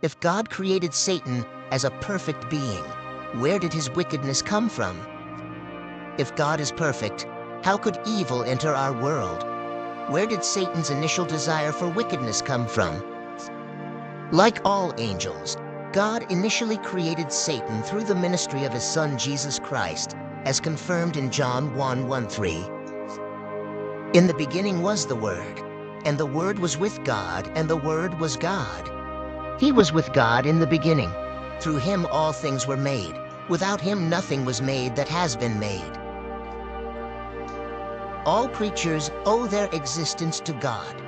If God created Satan as a perfect being, where did his wickedness come from? If God is perfect, how could evil enter our world? Where did Satan's initial desire for wickedness come from? Like all angels, God initially created Satan through the ministry of his Son Jesus Christ, as confirmed in John 1:1-3. In the beginning was the Word, and the Word was with God, and the Word was God. He was with God in the beginning. Through him all things were made. Without him nothing was made that has been made. All creatures owe their existence to God,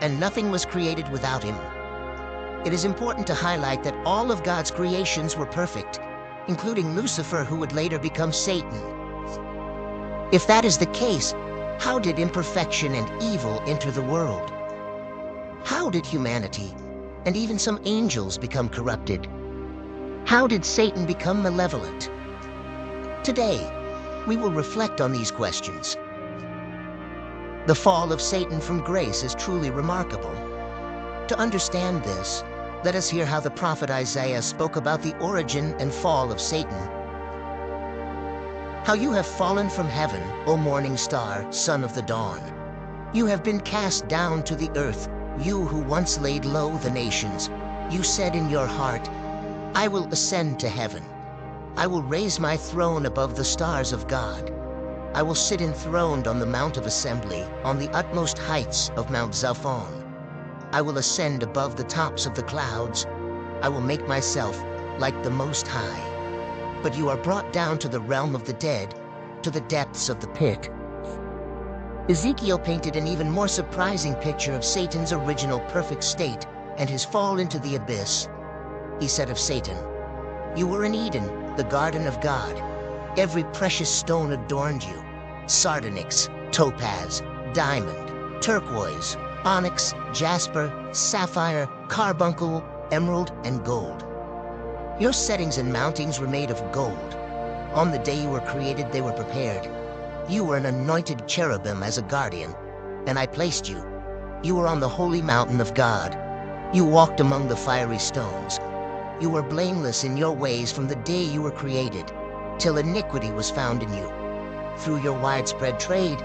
and nothing was created without him. It is important to highlight that all of God's creations were perfect, including Lucifer, who would later become Satan. If that is the case, how did imperfection and evil enter the world? How did humanity, and even some angels, become corrupted? How did Satan become malevolent? Today, we will reflect on these questions. The fall of Satan from grace is truly remarkable. To understand this, let us hear how the prophet Isaiah spoke about the origin and fall of Satan. How you have fallen from heaven, O morning star, son of the dawn. You have been cast down to the earth, you who once laid low the nations. You said in your heart, I will ascend to heaven. I will raise my throne above the stars of God. I will sit enthroned on the Mount of Assembly, on the utmost heights of Mount Zaphon. I will ascend above the tops of the clouds. I will make myself like the Most High. But you are brought down to the realm of the dead, to the depths of the pit. Ezekiel painted an even more surprising picture of Satan's original perfect state and his fall into the abyss. He said of Satan, you were in Eden, the garden of God. Every precious stone adorned you: sardonyx, topaz, diamond, turquoise, onyx, jasper, sapphire, carbuncle, emerald, and gold. Your settings and mountings were made of gold. On the day you were created, they were prepared. You were an anointed cherubim as a guardian, and I placed you. You were on the holy mountain of God. You walked among the fiery stones. You were blameless in your ways from the day you were created, till iniquity was found in you. Through your widespread trade,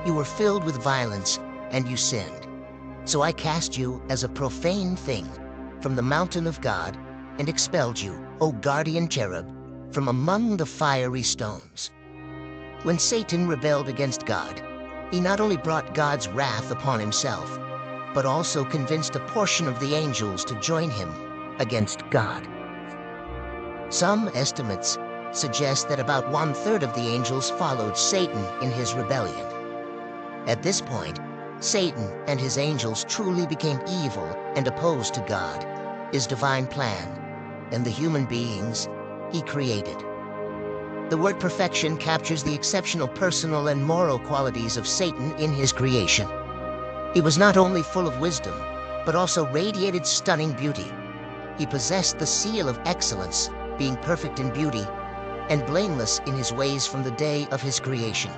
you were filled with violence, and you sinned. So I cast you as a profane thing from the mountain of God, and expelled you, O guardian cherub, from among the fiery stones. When Satan rebelled against God, he not only brought God's wrath upon himself, but also convinced a portion of the angels to join him against God. Some estimates suggest that about 1/3 of the angels followed Satan in his rebellion. At this point, Satan and his angels truly became evil and opposed to God, his divine plan, and the human beings he created. The word perfection captures the exceptional personal and moral qualities of Satan in his creation. He was not only full of wisdom, but also radiated stunning beauty. He possessed the seal of excellence, being perfect in beauty, and blameless in his ways from the day of his creation.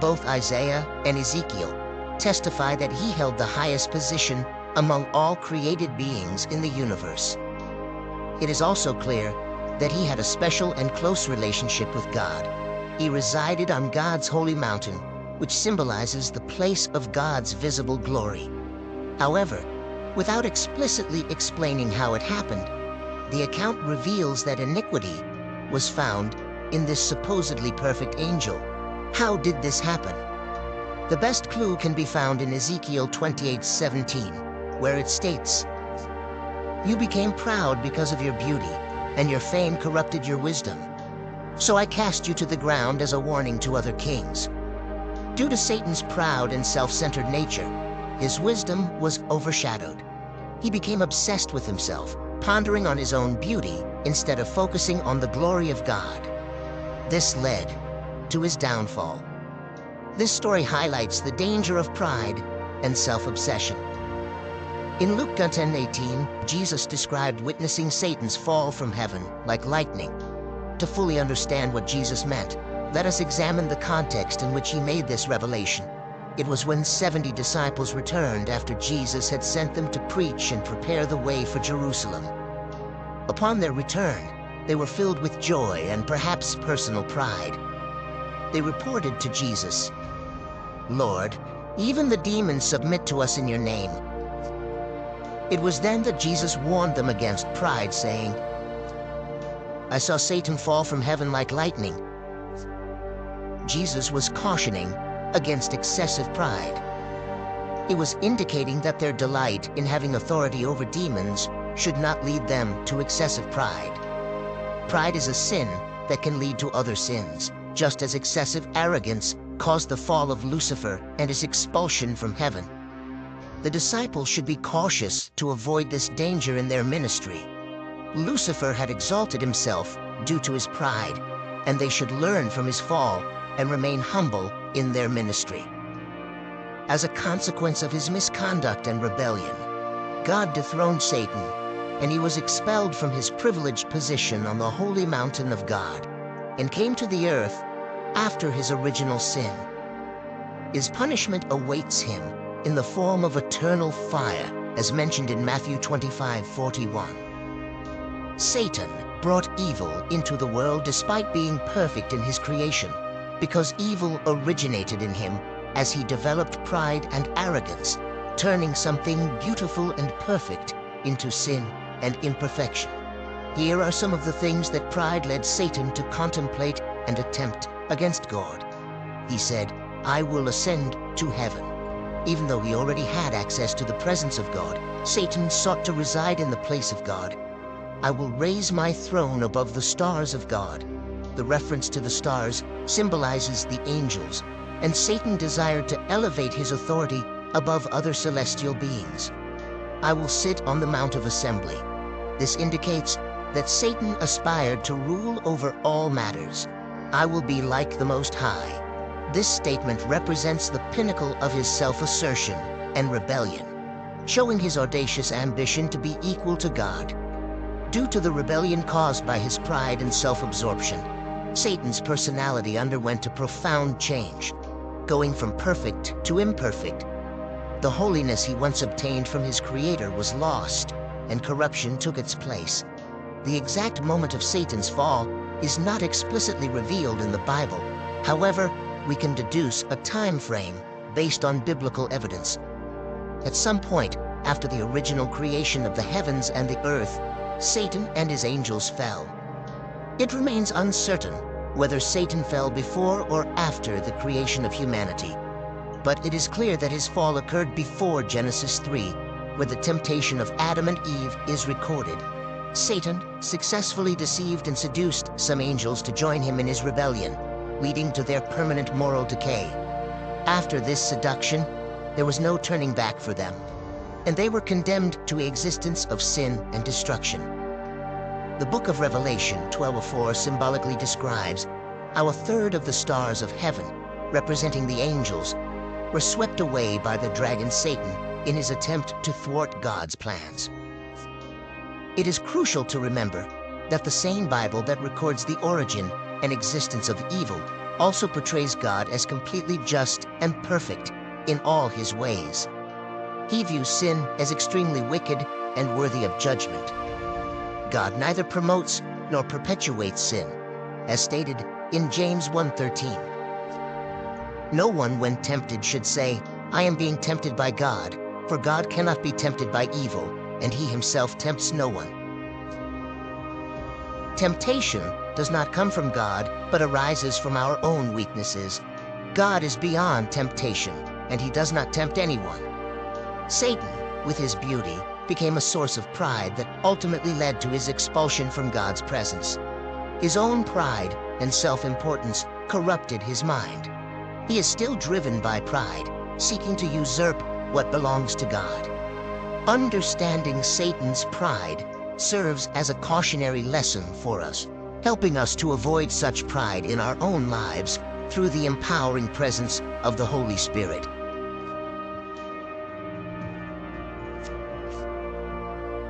Both Isaiah and Ezekiel testify that he held the highest position among all created beings in the universe. It is also clear that he had a special and close relationship with God. He resided on God's holy mountain, which symbolizes the place of God's visible glory. However, without explicitly explaining how it happened, the account reveals that iniquity was found in this supposedly perfect angel. How did this happen? The best clue can be found in Ezekiel 28:17, where it states, you became proud because of your beauty, and your fame corrupted your wisdom. So I cast you to the ground as a warning to other kings. Due to Satan's proud and self-centered nature, his wisdom was overshadowed. He became obsessed with himself, pondering on his own beauty instead of focusing on the glory of God. This led to his downfall. This story highlights the danger of pride and self-obsession. In Luke 10:18, Jesus described witnessing Satan's fall from heaven like lightning. To fully understand what Jesus meant, let us examine the context in which he made this revelation. It was when 70 disciples returned after Jesus had sent them to preach and prepare the way for Jerusalem. Upon their return, they were filled with joy and perhaps personal pride. They reported to Jesus, "Lord, even the demons submit to us in your name." It was then that Jesus warned them against pride, saying, "I saw Satan fall from heaven like lightning." Jesus was cautioning against excessive pride. He was indicating that their delight in having authority over demons should not lead them to excessive pride. Pride is a sin that can lead to other sins, just as excessive arrogance caused the fall of Lucifer and his expulsion from heaven. The disciples should be cautious to avoid this danger in their ministry. Lucifer had exalted himself due to his pride, and they should learn from his fall and remain humble in their ministry. As a consequence of his misconduct and rebellion, God dethroned Satan, and he was expelled from his privileged position on the holy mountain of God, and came to the earth after his original sin. His punishment awaits him in the form of eternal fire, as mentioned in Matthew 25:41. Satan brought evil into the world despite being perfect in his creation, because evil originated in him as he developed pride and arrogance, turning something beautiful and perfect into sin and imperfection. Here are some of the things that pride led Satan to contemplate and attempt against God. He said, "I will ascend to heaven." Even though he already had access to the presence of God, Satan sought to reside in the place of God. "I will raise my throne above the stars of God." The reference to the stars symbolizes the angels, and Satan desired to elevate his authority above other celestial beings. "I will sit on the Mount of Assembly." This indicates that Satan aspired to rule over all matters. "I will be like the Most High." This statement represents the pinnacle of his self-assertion and rebellion, showing his audacious ambition to be equal to God. Due to the rebellion caused by his pride and self-absorption, Satan's personality underwent a profound change, going from perfect to imperfect. The holiness he once obtained from his Creator was lost, and corruption took its place. The exact moment of Satan's fall is not explicitly revealed in the Bible. However, we can deduce a time frame based on biblical evidence. At some point after the original creation of the heavens and the earth, Satan and his angels fell. It remains uncertain whether Satan fell before or after the creation of humanity, but it is clear that his fall occurred before Genesis 3, where the temptation of Adam and Eve is recorded. Satan successfully deceived and seduced some angels to join him in his rebellion, leading to their permanent moral decay. After this seduction, there was no turning back for them, and they were condemned to an existence of sin and destruction. The book of Revelation 12:4 symbolically describes how a third of the stars of heaven, representing the angels, were swept away by the dragon Satan in his attempt to thwart God's plans. It is crucial to remember that the same Bible that records the origin and existence of evil also portrays God as completely just and perfect in all his ways. He views sin as extremely wicked and worthy of judgment. God neither promotes nor perpetuates sin, as stated in James 1:13. No one, when tempted, should say, "I am being tempted by God," for God cannot be tempted by evil, and he himself tempts no one. Temptation does not come from God, but arises from our own weaknesses. God is beyond temptation, and he does not tempt anyone. Satan, with his beauty, became a source of pride that ultimately led to his expulsion from God's presence. His own pride and self-importance corrupted his mind. He is still driven by pride, seeking to usurp what belongs to God. Understanding Satan's pride serves as a cautionary lesson for us, helping us to avoid such pride in our own lives through the empowering presence of the Holy Spirit.